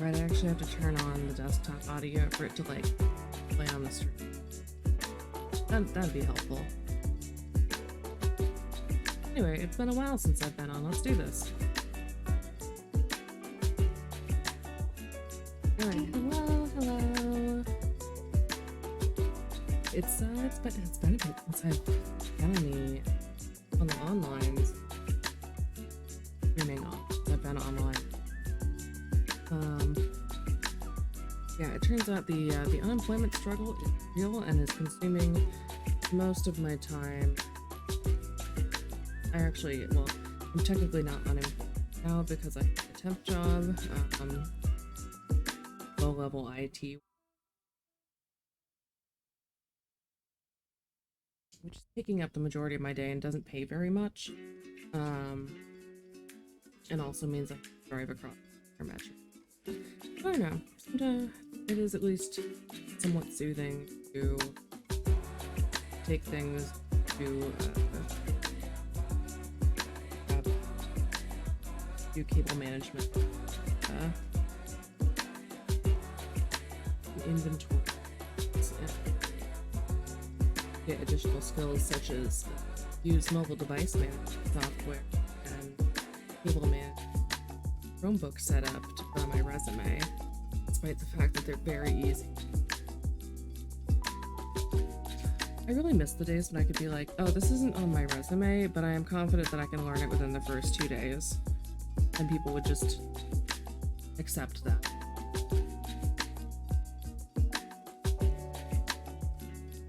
right, I actually have to turn on the desktop audio for it to, like, play on the stream. That'd be helpful. Anyway, it's been a while since I've been on. Let's do this. Alright, hello. It's been a bit since I've been on the onlines. Streaming on. I've been online. Yeah, it turns out the unemployment struggle is real and is consuming most of my time. I'm technically not unemployed now because I have a temp job, low-level IT, which is taking up the majority of my day and doesn't pay very much, and also means I drive across our metro. I don't know. It is at least somewhat soothing to take things to do cable management, inventory, get additional skills such as use mobile device management software and cable management Chromebook setup to put on my resume, despite the fact that they're very easy. I really miss the days when I could be like, oh, this isn't on my resume, but I am confident that I can learn it within the first 2 days. And people would just accept that.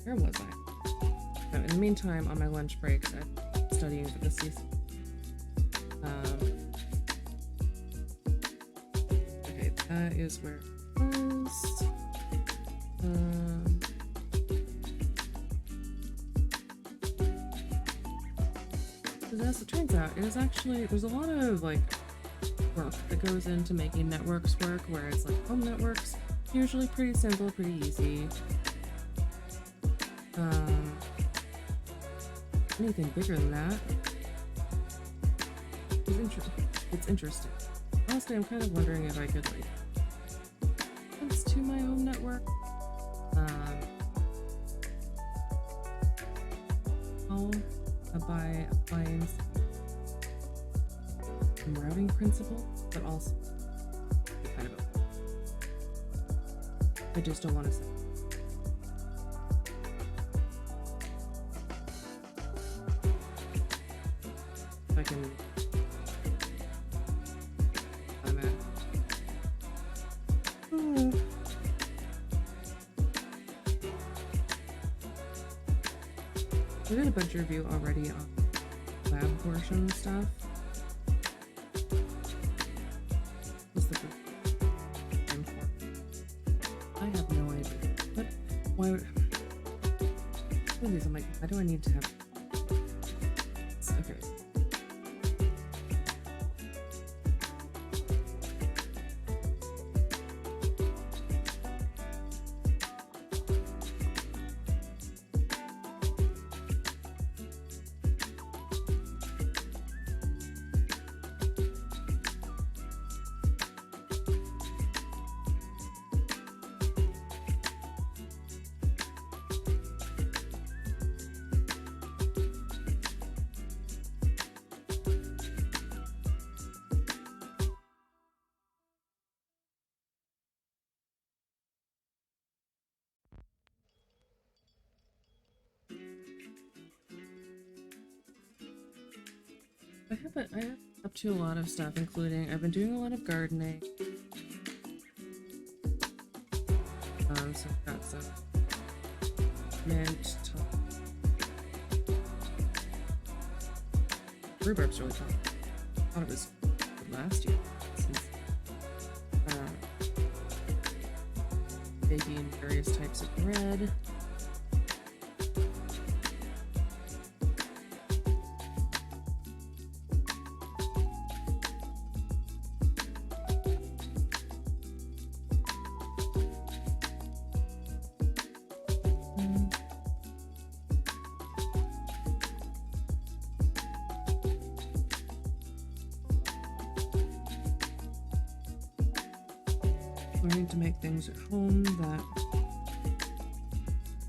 Where was I? Oh, in the meantime, on my lunch breaks, I'm studying for the CC. Okay, that is where it was. As it turns out, there's a lot of like work that goes into making networks work, where it's like home networks, usually pretty simple, pretty easy. Anything bigger than that is it's interesting. Honestly, I'm kind of wondering if I could like sense to my own network. By applying some routing principle, but also kind of I just don't want to say. If I can I'm at I did a bunch of review already on lab portion stuff. What's the time for? I have no idea. But why would these? I'm like, why do I need to have? Okay. I have up to a lot of stuff, including I've been doing a lot of gardening. So I've got some mint, rhubarb's really fun. I thought it was good last year. Since baking various types of bread. learning to make things at home that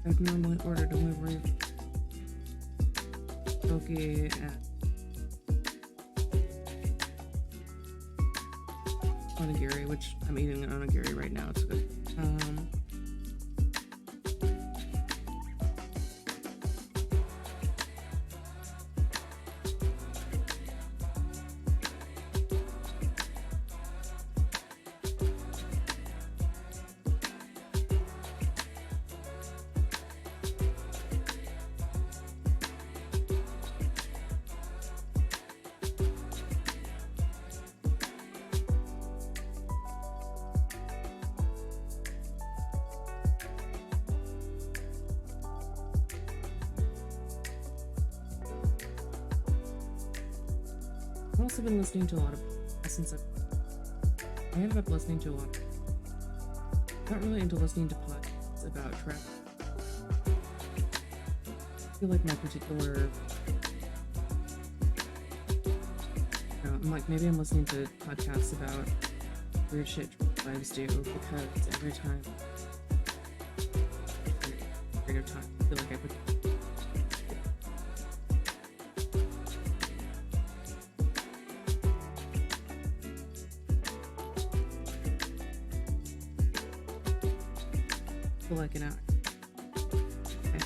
I'd normally order delivery. Poke and onigiri, which I'm eating an onigiri right now. It's good. I've also been listening to a lot of since I ended up listening to a lot. Not really into listening to podcasts about travel. I feel like my particular, maybe I'm listening to podcasts about weird shit lives do because every time, period of time, I feel like I would. Like an hour. Okay.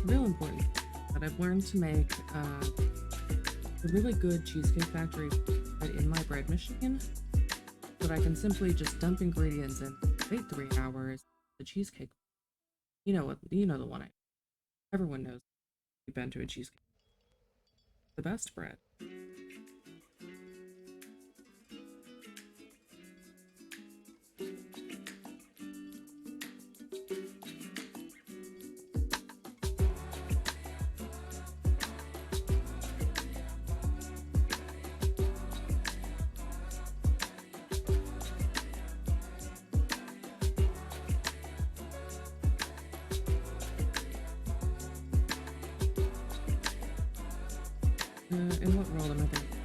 Real important that I've learned to make a really good Cheesecake Factory bread in my bread machine, but I can simply just dump ingredients in, wait 3 hours. The cheesecake, you know the one everyone knows. You've been to a cheesecake. The best bread. In what world am I thinking?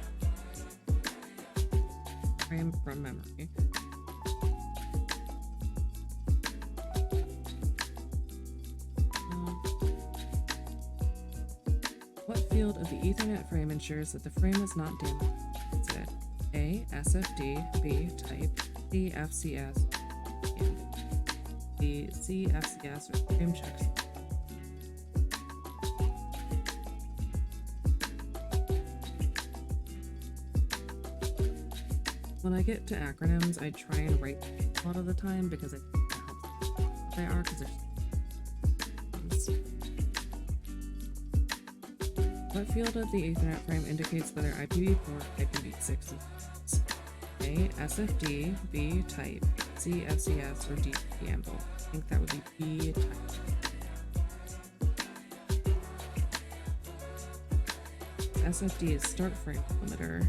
I am from memory. What field of the Ethernet frame ensures that the frame is not damaged? Is it A. SFD, B. Type, C. FCS, and D. C. FCS or frame checks? When I get to acronyms, I try and write a lot of the time because I think that helps. They are because there's. What field of the Ethernet frame indicates whether IPv4 or IPv6 is A. SFD, B. Type, C. FCS, or D. preamble? I think that would be B. Type. SFD is start frame limiter,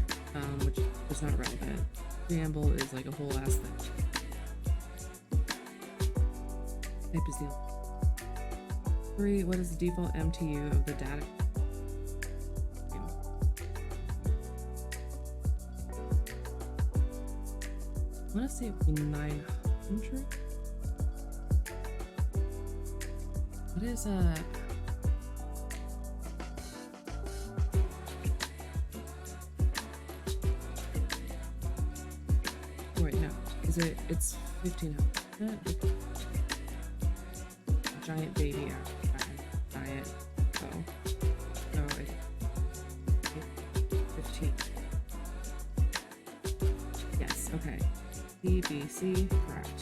which is not relevant. Preamble is like a whole ass thing. Type is the 3. What is the default MTU of the data? I want to say it would be 900. What is it's 1500. Giant baby giant. So it's 15. Yes, okay. BBC, correct.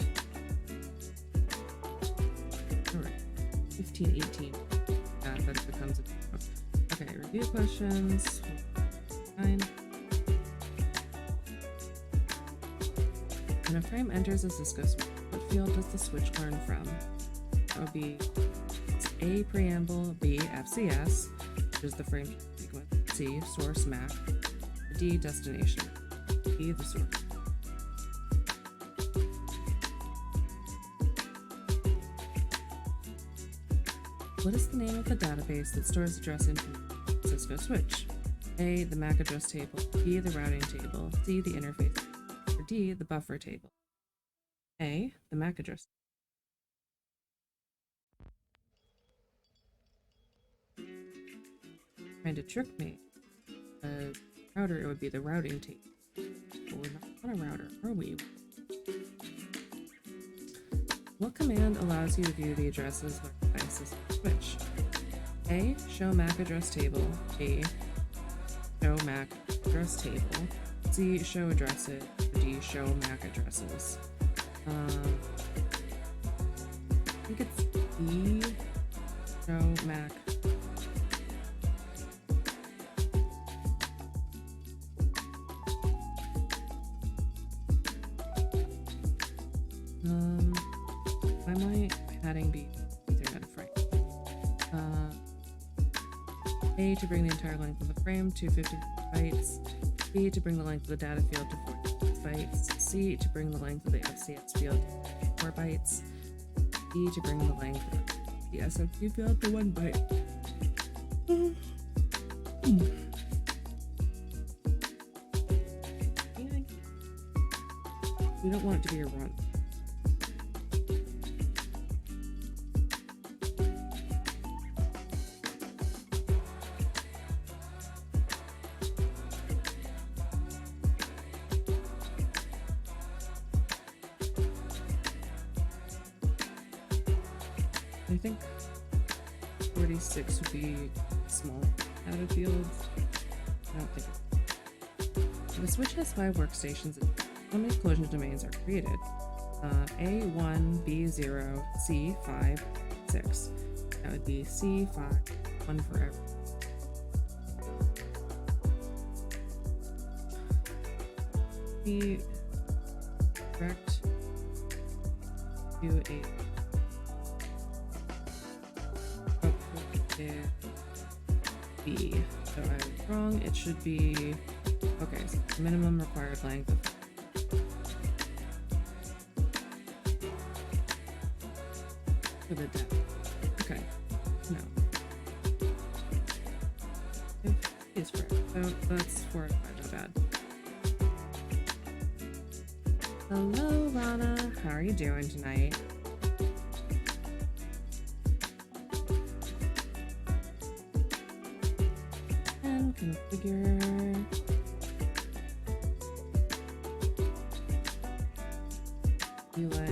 Alright. 15, 18. Yeah, that becomes a. Okay, review questions. 9. When a frame enters a Cisco switch, what field does the switch learn from? That would be A. Preamble, B. FCS, is the frame sequence. C, source MAC. D, destination. E, the source. What is the name of the database that stores address information on Cisco switch? A, the MAC address table. B, the routing table. C, the interface table. Or D, the buffer table. A, the MAC address. Trying to trick me. Router, it would be the routing table. But we're not on a router, are we? What command allows you to view the addresses of a Cisco switch? A, show MAC address table. B, show MAC address table. C, show addresses. D, show MAC addresses. I think it's E, show MAC. Why am I padding B either out of frame? A, to bring the entire length of the frame to 50 bytes. B, to bring the length of the data field to 46 bytes. C, to bring the length of the FCX field to 4 bytes. D, to bring the length of the SFQ field to 1 byte. We don't want it to be a run. I think 46 would be small out of fields. I don't think the switch has 5 workstations. How many collision domains are created? A1, B0, C5, 6. That would be C5, 1 for every. The correct to a B. So I was wrong. It should be okay. So minimum required length of for the depth. Okay. No. It is correct. So that's 4 out of 5. Not bad. Hello, Rana. How are you doing tonight? Configure. Delay.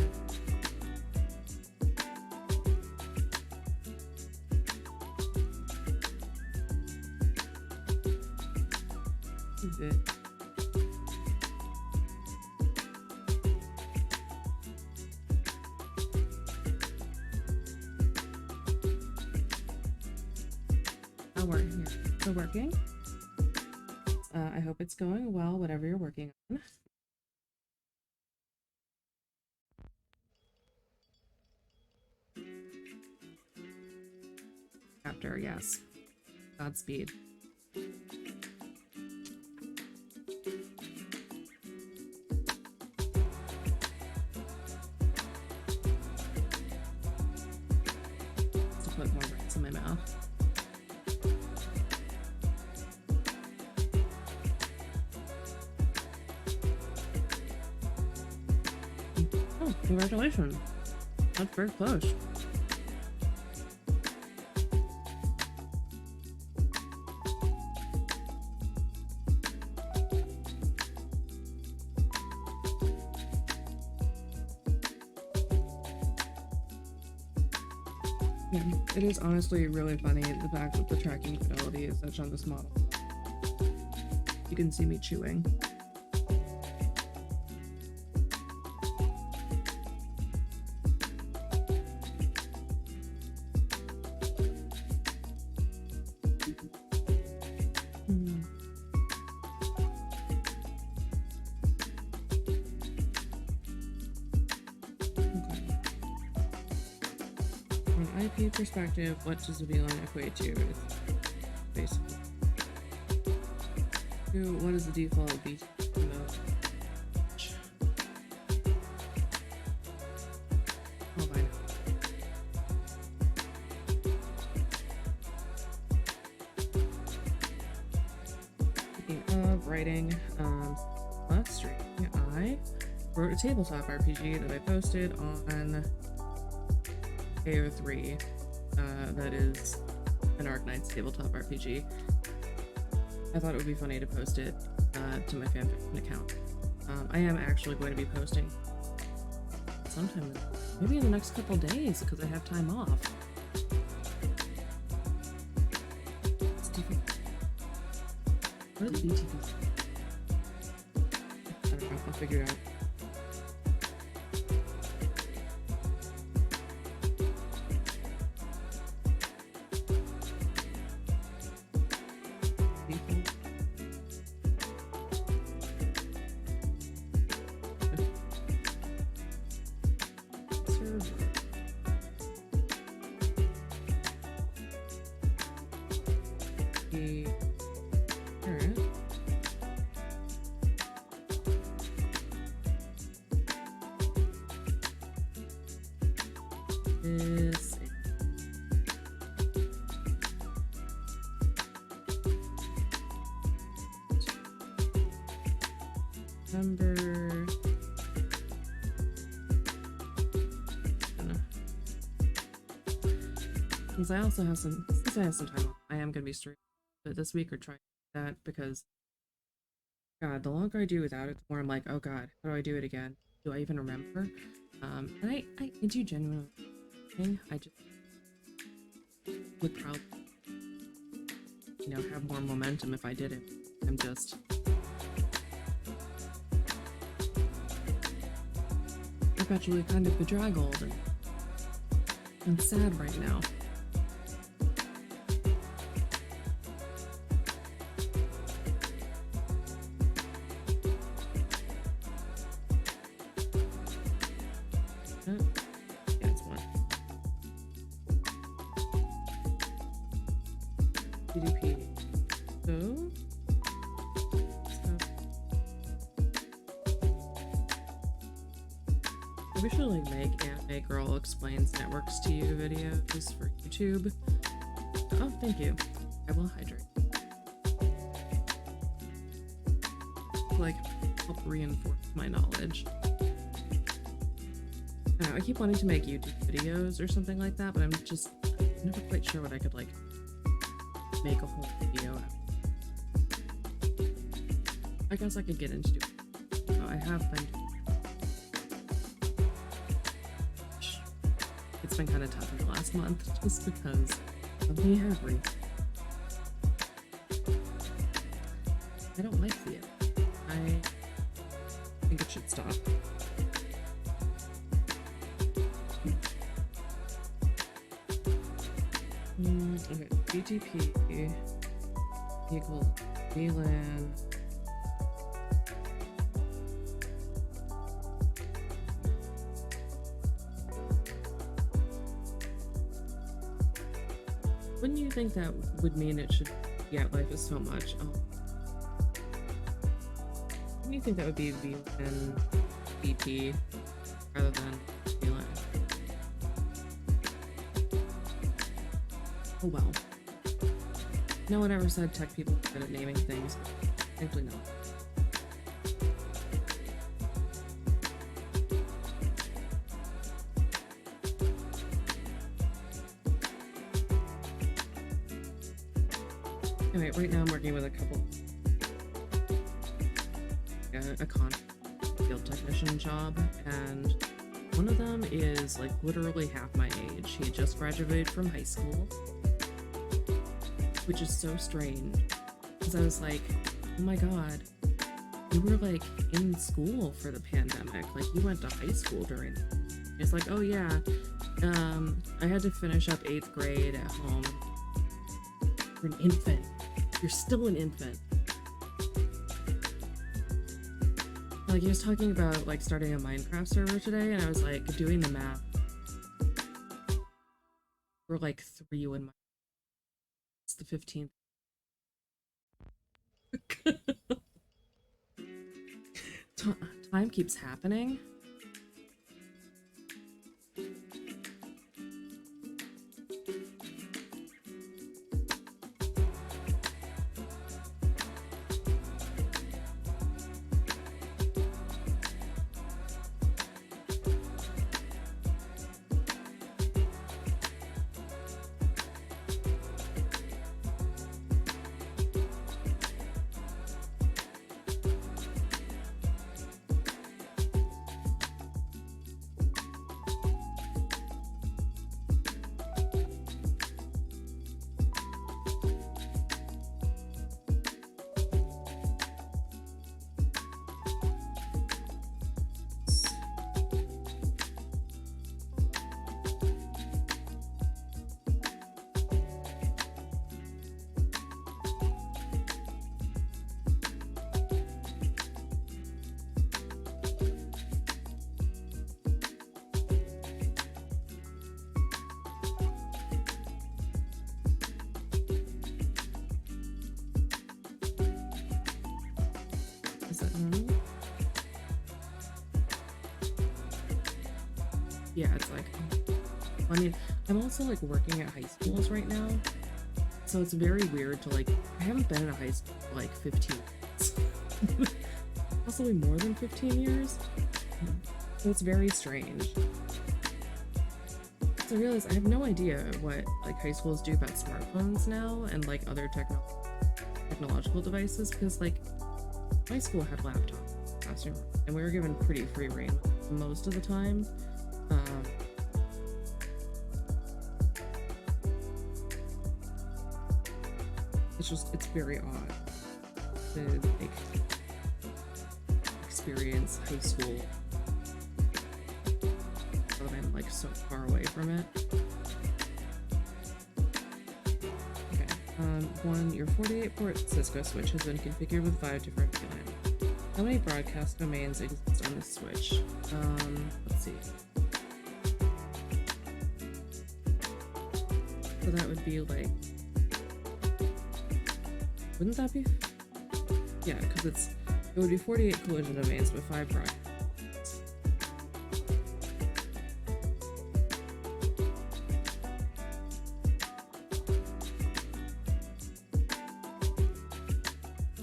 Is it? Oh, we're here. Still working? I hope it's going well, whatever you're working on. Chapter, yes. Godspeed. To put more rice in my mouth. Congratulations. That's very close. Yeah, it is honestly really funny the fact that the tracking fidelity is such on this model. You can see me chewing. IP perspective, what does the VLAN equate to? basically. Ooh, what is the default BT mode? Oh, I know. Speaking of writing, last week I wrote a tabletop RPG that I posted on AO3. That is an Arknights tabletop RPG. I thought it would be funny to post it to my fanfiction account. I am actually going to be posting sometime, maybe in the next couple days, because I have time off. What are the BTPs? I don't know, I'll figure it out. Since I also have some time off, I am going to be streaming this week or trying that, because God, the longer I do without it, the more I'm like, oh God, how do I do it again? Do I even remember? And I do genuinely think I just would probably, have more momentum if I did it. I'm just perpetually kind of bedraggled and sad right now. Explains networks to you videos for YouTube. Oh, thank you. I will hydrate. Like, help reinforce my knowledge. I don't know, I keep wanting to make YouTube videos or something like that, but I'm never quite sure what I could, make a whole video out. I guess I could get into it. So I have been. It's been kind of tough in the last month just because of the everything. I don't like the I think it should stop. Okay, BTP equals VLAN. Wouldn't you think that would mean it should be at life is so much? Oh. Wouldn't you think that would be VLAN BP rather than VLAN? Oh well. No one ever said tech people are good at naming things. Simply not. Anyway, right now I'm working with a couple, a field technician job, and one of them is literally half my age. He just graduated from high school, which is so strange, because I was like, oh my God, you were in school for the pandemic, you went to high school during it. It's like, oh yeah, I had to finish up 8th grade at home. You're an infant. You're still an infant. He was talking about starting a Minecraft server today, and I was doing the math. We're 3 when it's the 15th Time keeps happening. Is that normal? Yeah, it's like, I mean, I'm also like working at high schools right now, so it's very weird to like, I haven't been in a high school for like 15 years. Possibly more than 15 years. So it's very strange. So I realize I have no idea what like high schools do about smartphones now and like other technological devices, because like my school had laptops in the classroom and we were given pretty free rein most of the time. It's very odd to like experience high school when I'm like so far away from it. Okay, one, your 48-port Cisco switch has been configured with 5 different VLANs. How many broadcast domains exist on this switch? Let's see. So that would be like, wouldn't that be? Yeah, because it would be 48 collision domains with 5 broadcasts.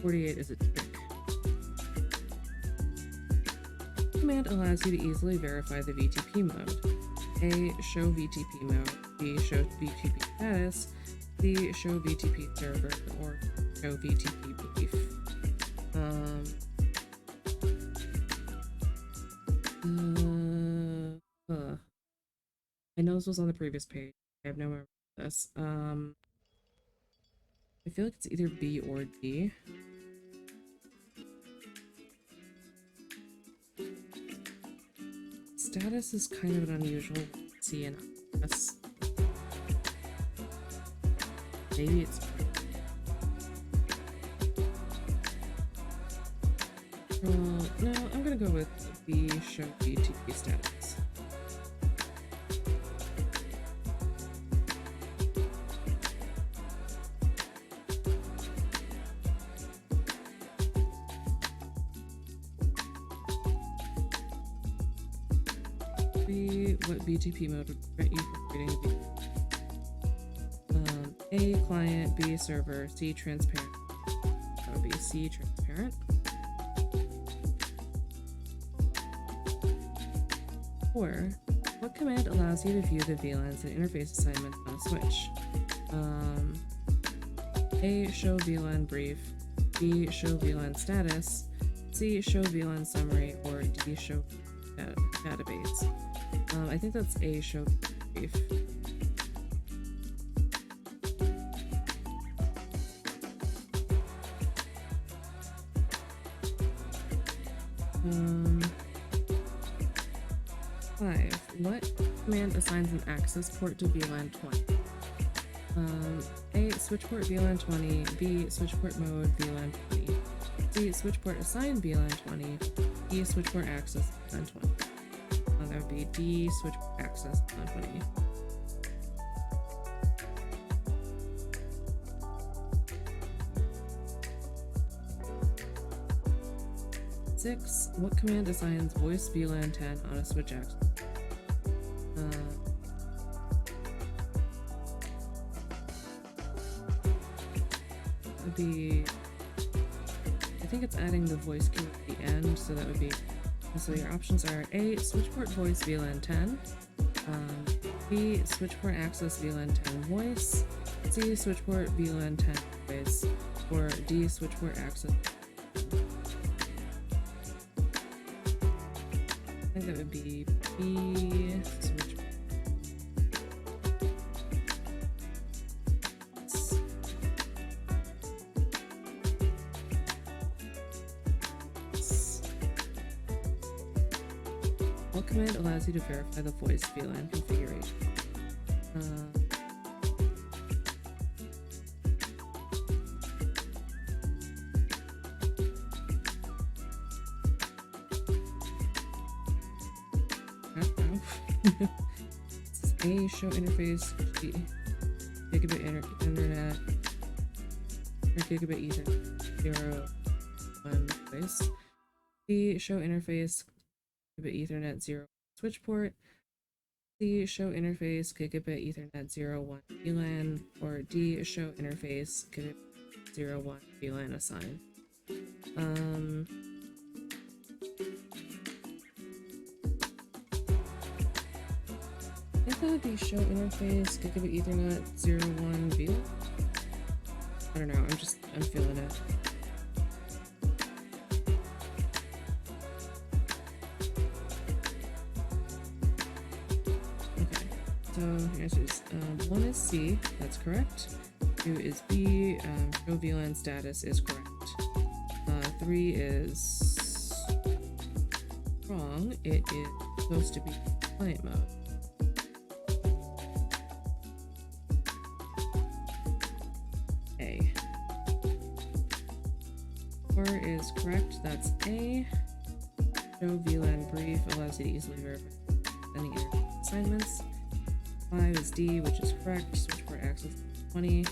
.48 is a trick. Command allows you to easily verify the VTP mode. A. Show VTP mode. B. Show VTP status. C. Show VTP server. Or show VTP brief. I know this was on the previous page. I have no memory of this. I feel like it's either B or D. Status is kind of an unusual C and S. Maybe it's. No, I'm gonna go with B, show VTP status. What VTP mode would prevent you from creating A, client, B, server, C, transparent. That would be C, transparent. Or, what command allows you to view the VLANs and interface assignments on a switch? A, show VLAN brief, B, show VLAN status, C, show VLAN summary, or D, show database. I think that's A, show brief. Five. What command assigns an access port to VLAN 20? A, switch port VLAN 20, B, switch port mode VLAN 20, C, switch port assign VLAN 20, E, switch port access VLAN 20. That would be D, switch port access VLAN 20. 6. What command assigns voice VLAN 10 on a switch axis? Would be, I think it's adding the voice key at the end, so that would be, so your options are A, switchport voice VLAN 10, B, switchport access VLAN 10 voice, C, switchport VLAN 10 voice, or D, switchport access. I think that would be B, switchport. What command allows you to verify the voice VLAN configuration? This is A, show interface, G, gigabit internet, or gigabit ethernet, 0, 1 voice. B, show interface, gigabit ethernet 0 switch port. C, show interface gigabit ethernet 0 1 VLAN, or D, show interface gigabit 0 1 VLAN assign. I think that would be show interface gigabit ethernet 0 1 VLAN. I don't know, I'm feeling it. So answers, 1 is C, that's correct. 2 is B, show VLAN status is correct. 3 is wrong, it is supposed to be client mode. A. 4 is correct, that's A. Show VLAN brief allows you to easily verify sending internet assignments. 5 is D, which is correct. Switchport access 20.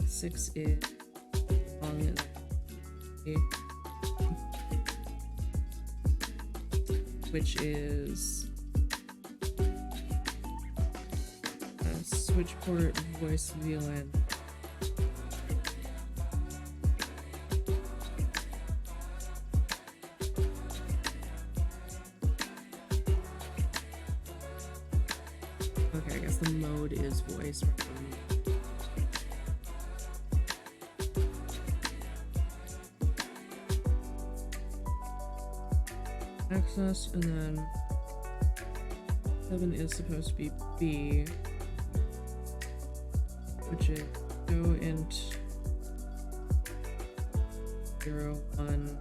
6 is wrong. Which is switchport voice VLAN. Okay, I guess the mode is voice. Access, and then 7 is supposed to be B, which is go int 0 1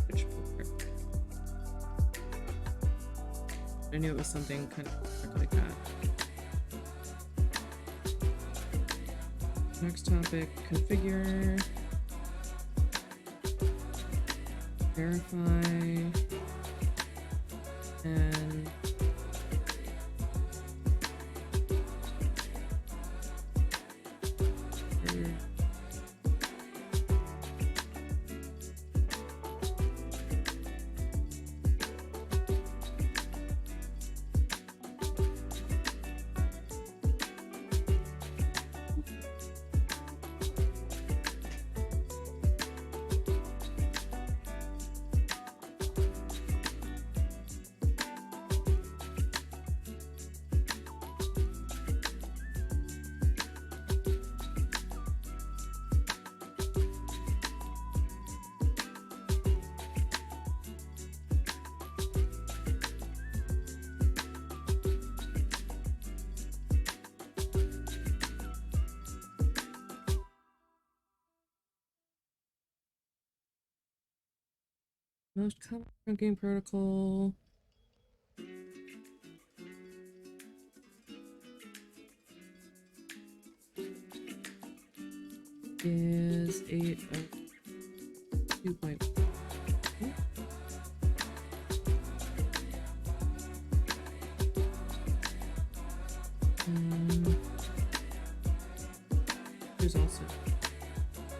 switch port. I knew it was something kind of like that. Next topic, configure, verify, and most common trunking protocol is 802.1. There's also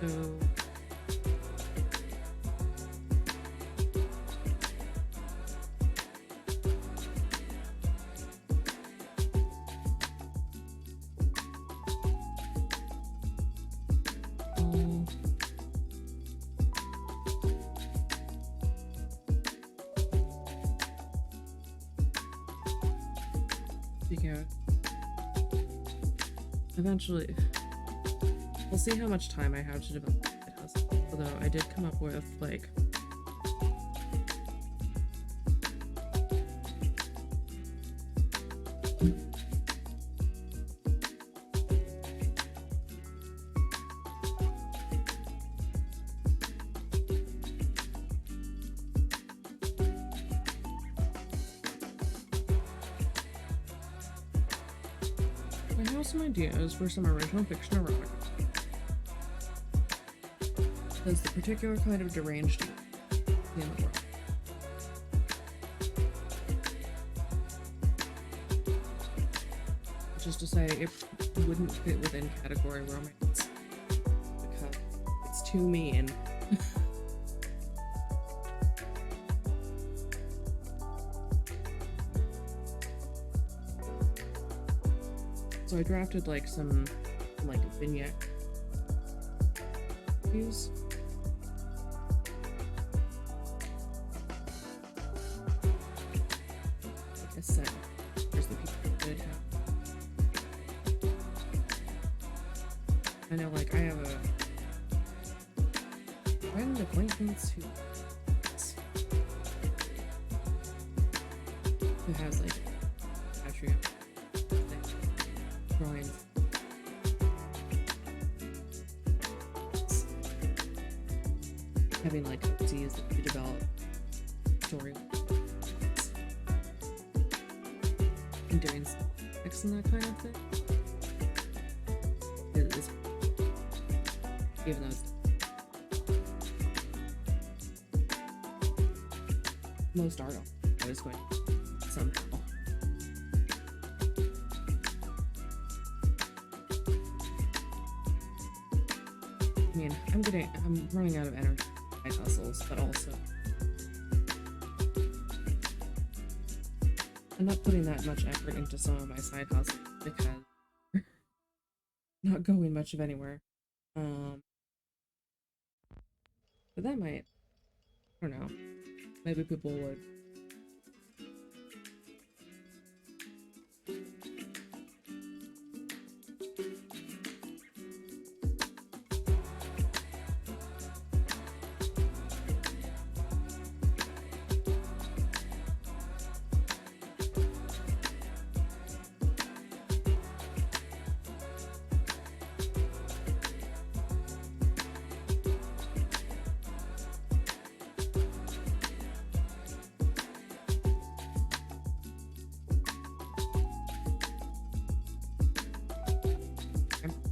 so Yeah. Eventually, we'll see how much time I have to develop it. Although I did come up with like I have some ideas for some original fiction erotica. There's the particular kind of deranged in the world. Just deciding it wouldn't fit within category romance because it's too mean. So I drafted like some like vignette views. Like I said, there's the people who did have. I know, like I have a friend acquaintance who has like atria drawings. Having like ideas that you develop story and doing sex and that kind of thing. Is even though it's most art I was going somehow. I mean, I'm running out of energy for my hustles, but also I'm not putting that much effort into some of my side hustles because not going much of anywhere. But that might, I don't know, maybe people would.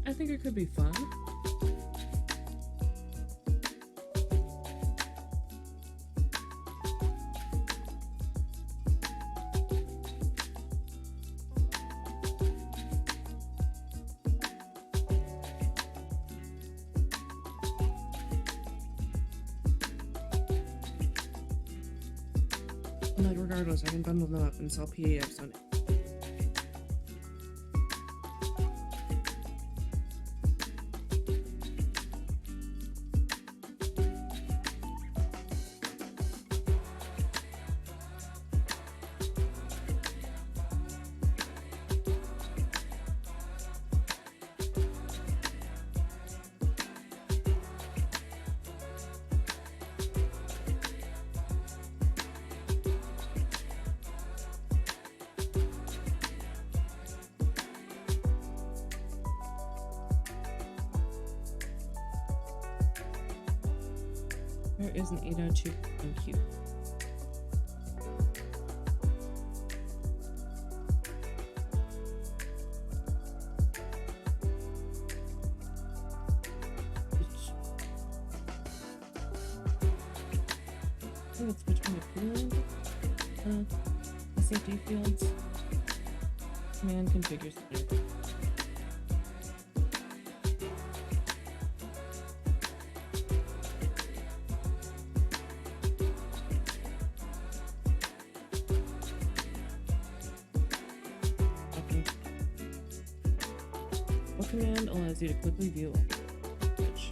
I think it could be fun. But regardless, I can bundle them up and sell PDFs on it. There is an 802 in Q. I think it's between the field, safety fields. Command configures the interface. What command allows you to quickly view a image?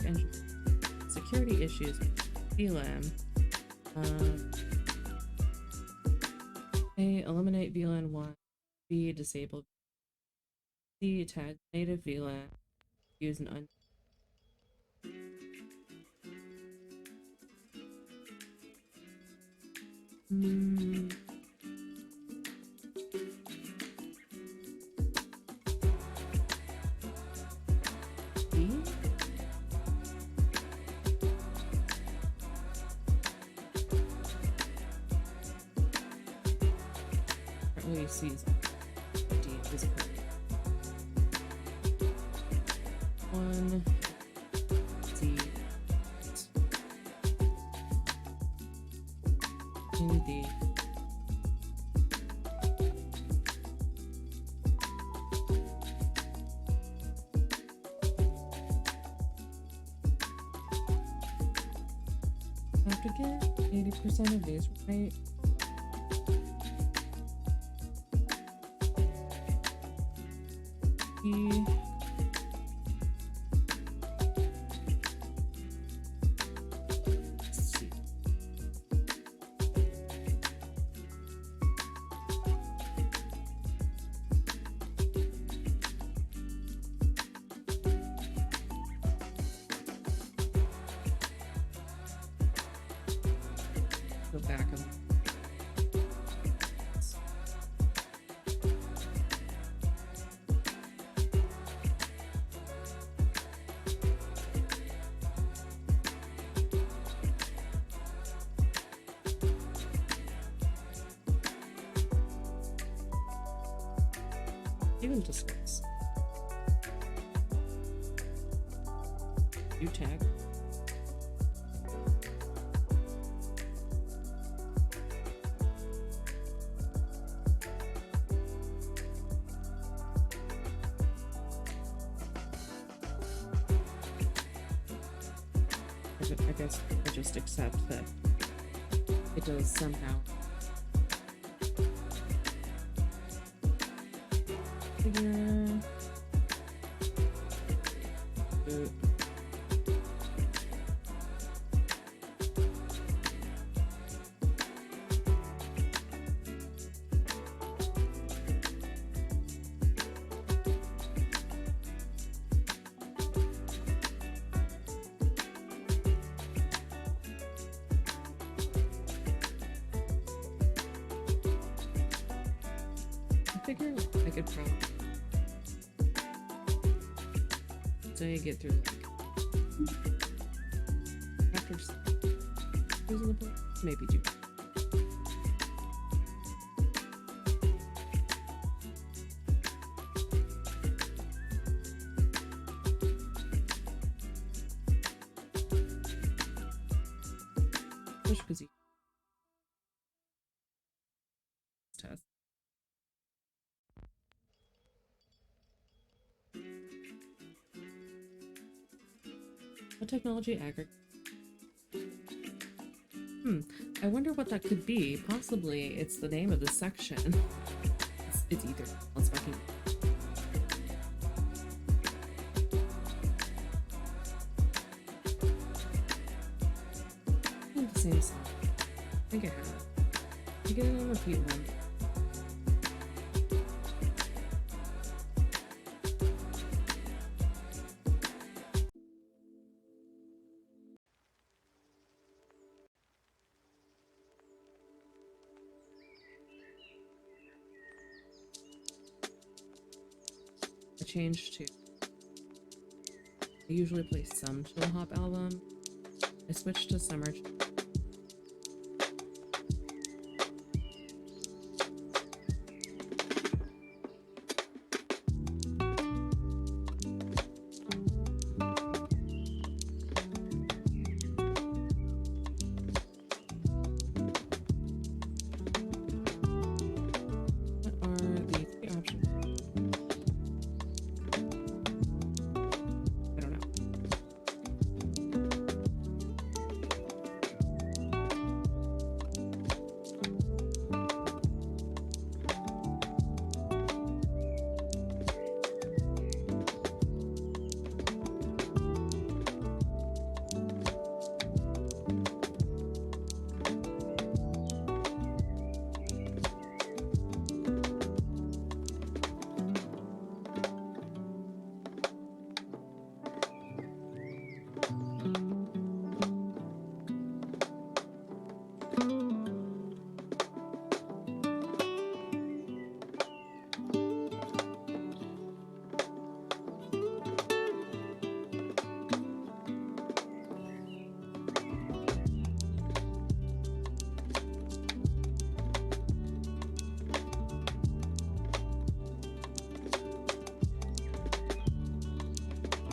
network engineering, security issues, VLAN. A, eliminate VLAN 1. B, disable. C, tag native VLAN. Use an B? Apparently C is D is correct. 1 C in D. I have to get 80% of these right. E. C. Go back and even discuss. You tag. I guess I just accept that it does somehow. Figure. I figure I could probably say get through like after using the point, maybe do. Push because test. What technology aggregate? I wonder what that could be. Possibly it's the name of the section. It's either. Let's fucking. I think the same song. I think I have it. I get it on repeat one. Changed to. I usually play some Chill Hop album. I switched to Summer.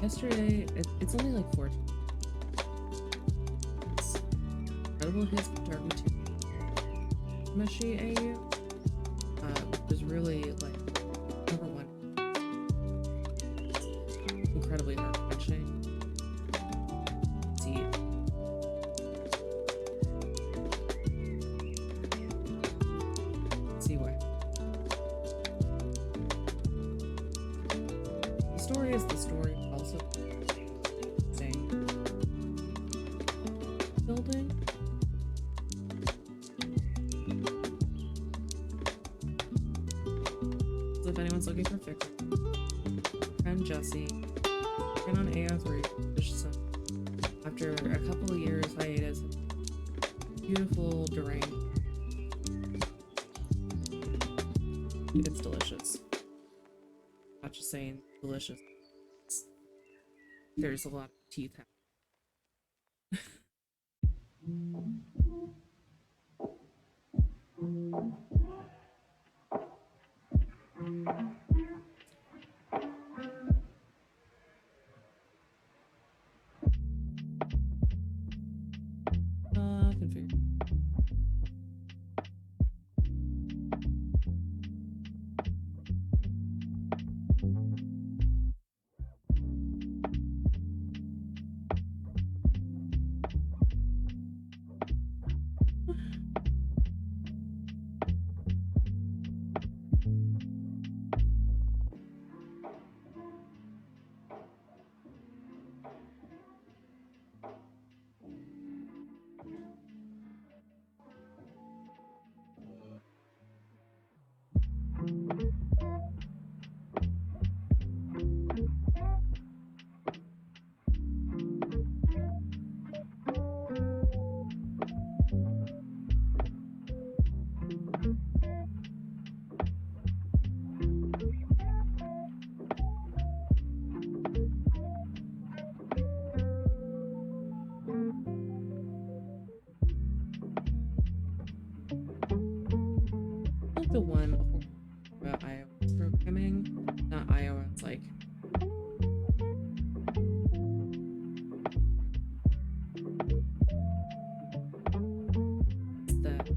Yesterday, it's only like 4. It's incredible his photography too. Mushy AU was really like number one. Incredibly heart wrenching. See, why. The story is the story. Also, saying building. So if anyone's looking for fiction, friend Jesse, and on AO3, just after a couple of years hiatus, beautiful deranged. It's delicious. Not just saying delicious. There's a lot of teeth. Configure. The one about iOS programming, not iOS, like that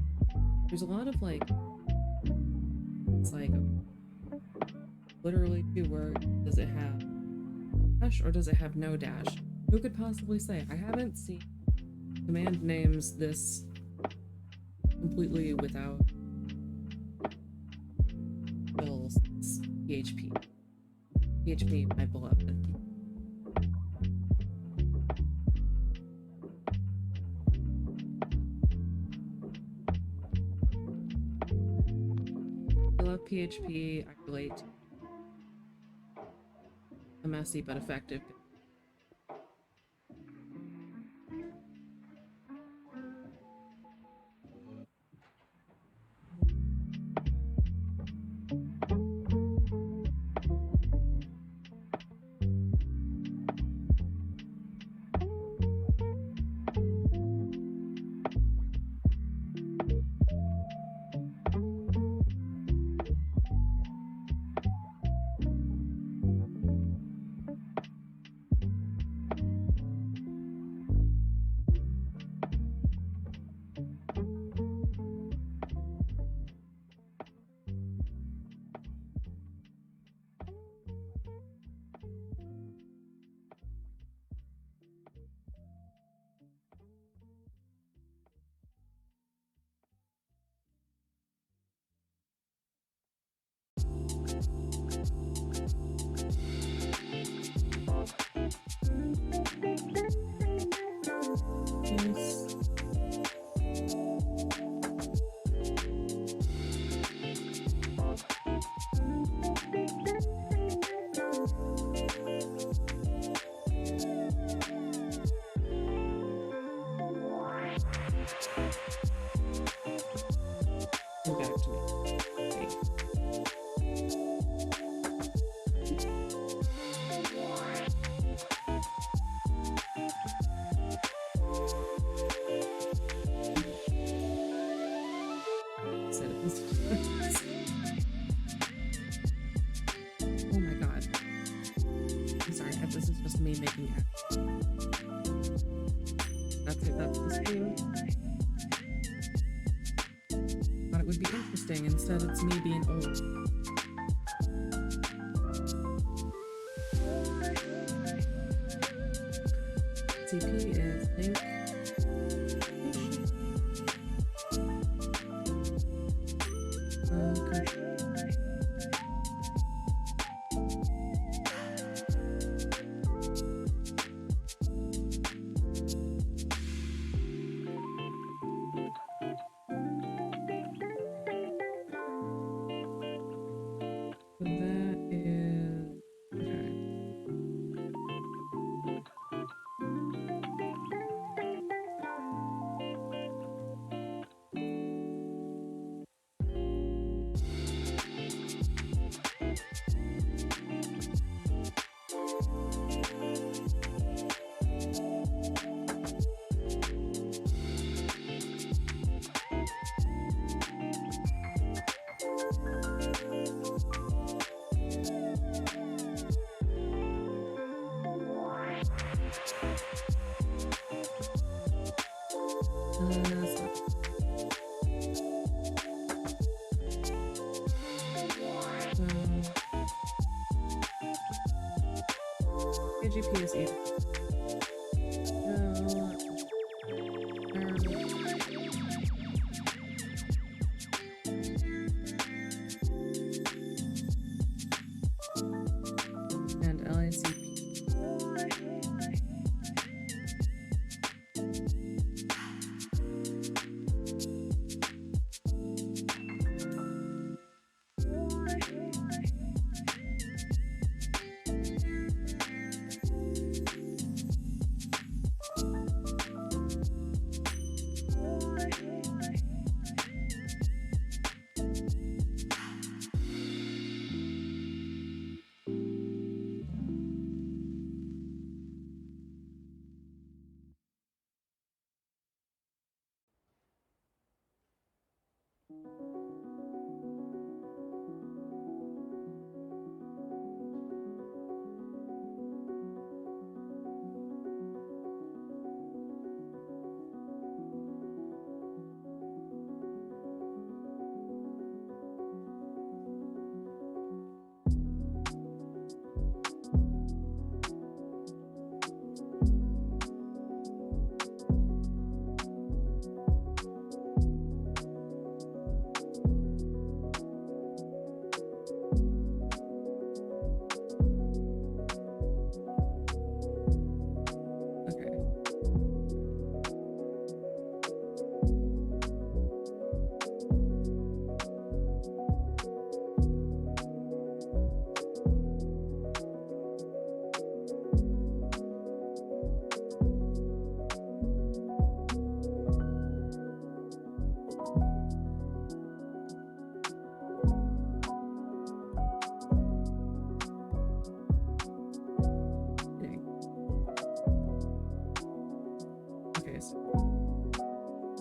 there's a lot of like, it's like literally 2 words. Does it have dash or does it have no dash? Who could possibly say? I haven't seen command names this completely without PHP. PHP, my beloved. I love PHP. I relate to a messy but effective. would be interesting. Instead, it's me being old. CP is link. KGP is 8. And LICP.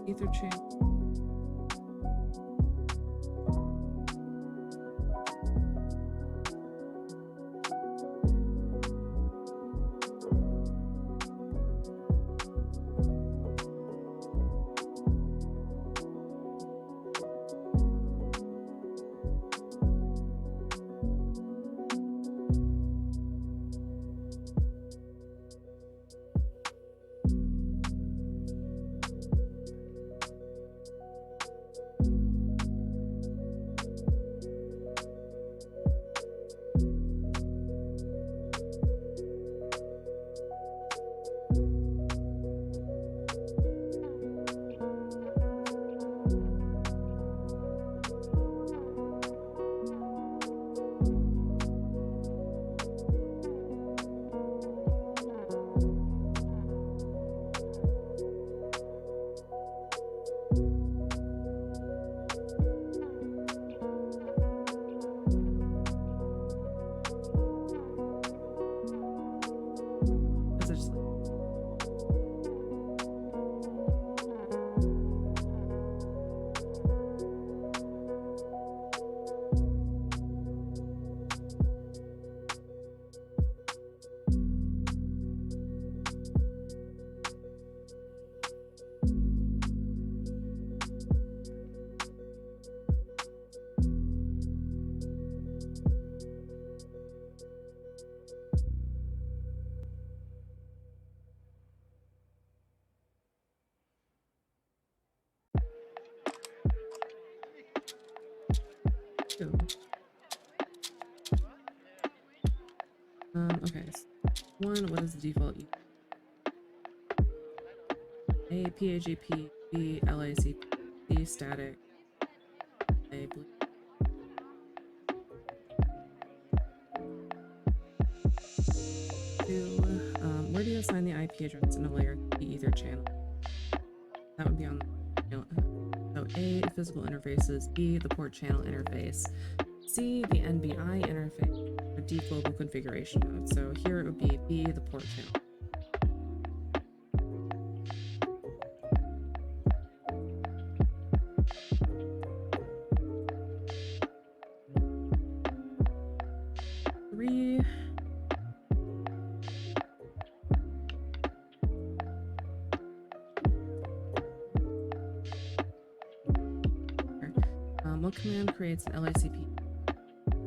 Ether chain. Ooh. Okay. So one, what is the default? A, PAGP, B, LACP, C, static, A, blue. Two, where do you assign the IP address in a layer 3 ether channel? That would be on the channel. So A, physical interfaces, B, the port channel interface, C, the NBI interface, or D, global configuration mode. So here it would be B, the port channel. Three, what command creates an LACP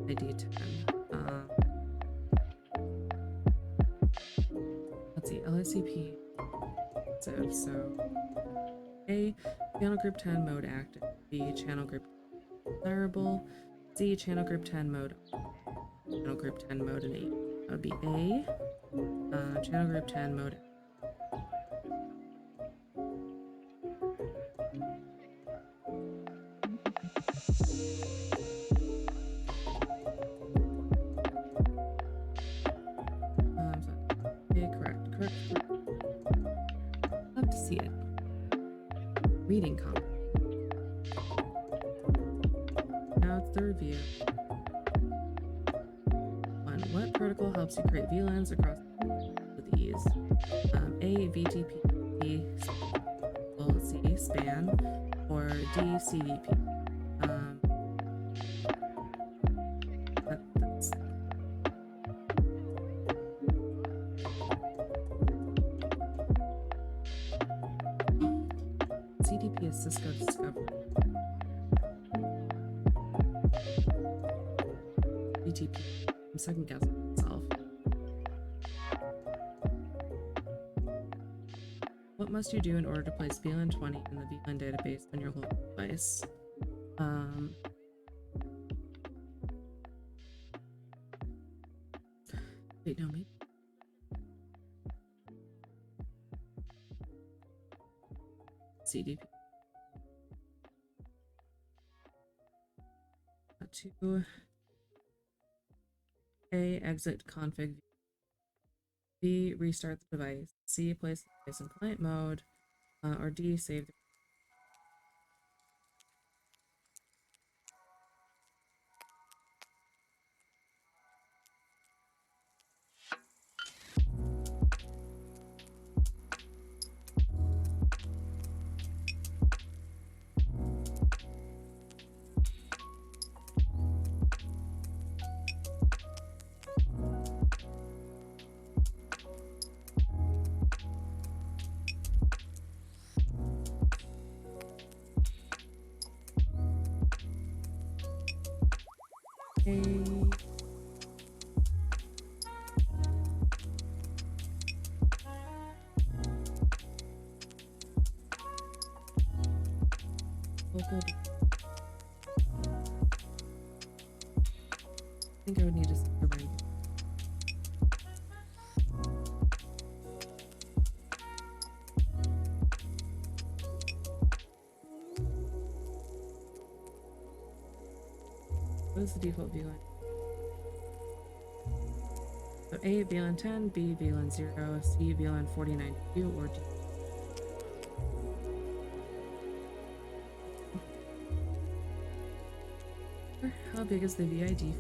ID 10? Let's see, LACP. So A, channel group 10 mode active. B, channel group desirable. C, channel group 10 mode. Channel group 10 mode and 8. That would be A, channel group 10 mode. Correct. Love to see it. Reading comment. Now it's the review. 1. What protocol helps you create VLANs across with ease? A, VTP, B, C, SPAN, or D, CDP. That's CDP is Cisco Discovery. VTP. I'm second guessing myself. What must you do in order to place VLAN 20 in the VLAN database on your local device? Wait, no, maybe. CDP. 2. A, exit config. B, restart the device. C, place the device in client mode. Or D, save the local. I think I would need to remind. What is the default VLAN? So A, VLAN 10, B, VLAN 0, C, VLAN 49.2, or D. How big is the VID?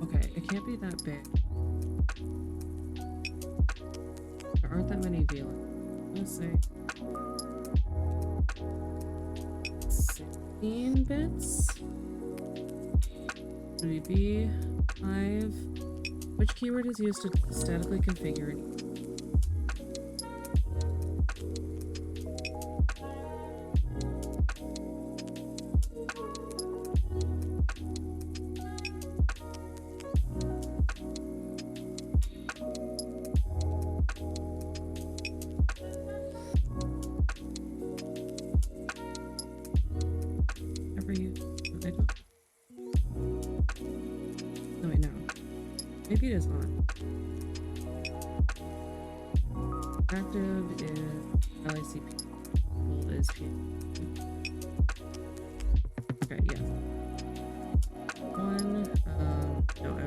Okay, it can't be that big. There aren't that many VLANs. Let's say 16 bits. Would it be 5? Which keyword is used to statically configure it? for you. I don't. No, wait, no. Maybe it is on. Active is LACP. Full is P. Okay, yes. One. No, I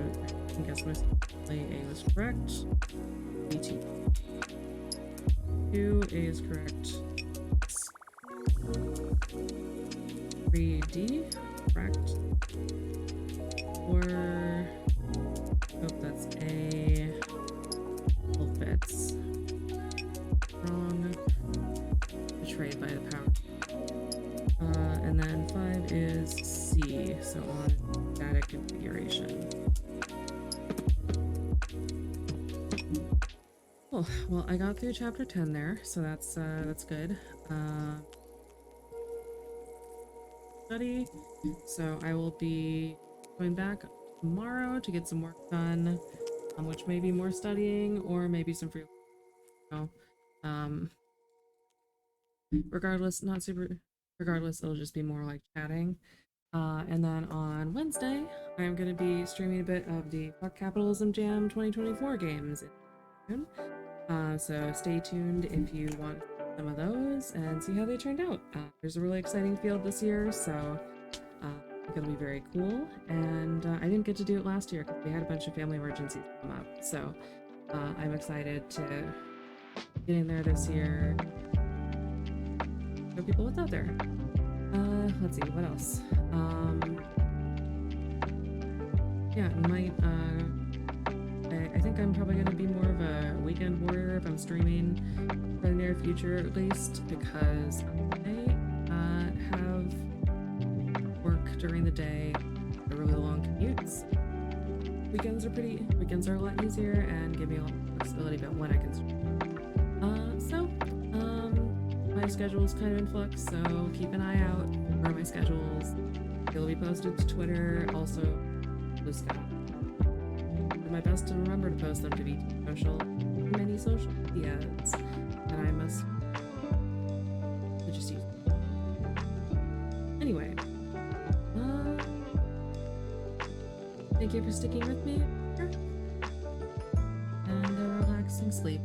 can guess A was correct. BT. 2, A is correct. 3D, correct. 4, hope that's A. All fits. Wrong. Betrayed by the power. And then 5 is C, so on static configuration. Cool. Well, I got through chapter 10 there, so that's good. Study. So I will be going back tomorrow to get some work done, which may be more studying or maybe some free. Regardless, not super. Regardless, it'll just be more like chatting. And then on Wednesday, I'm going to be streaming a bit of the Fuck Capitalism Jam 2024 games. So stay tuned if you want some of those and see how they turned out. There's a really exciting field this year, so I think it'll be very cool. And I didn't get to do it last year because we had a bunch of family emergencies come up. So I'm excited to get in there this year. Show people what's out there. Let's see, what else? Yeah, might, I think I'm probably going to be more of a weekend warrior if I'm streaming for the near future, at least, because I have work during the day, really long commutes. Weekends are a lot easier and give me a lot more flexibility about when I can stream. My schedule is kind of in flux, so keep an eye out for my schedules. It'll be posted to Twitter, also Blue Sky. Do my best to remember to post them to many social medias, and I must just use them. Anyway, thank you for sticking with me, and a relaxing sleep.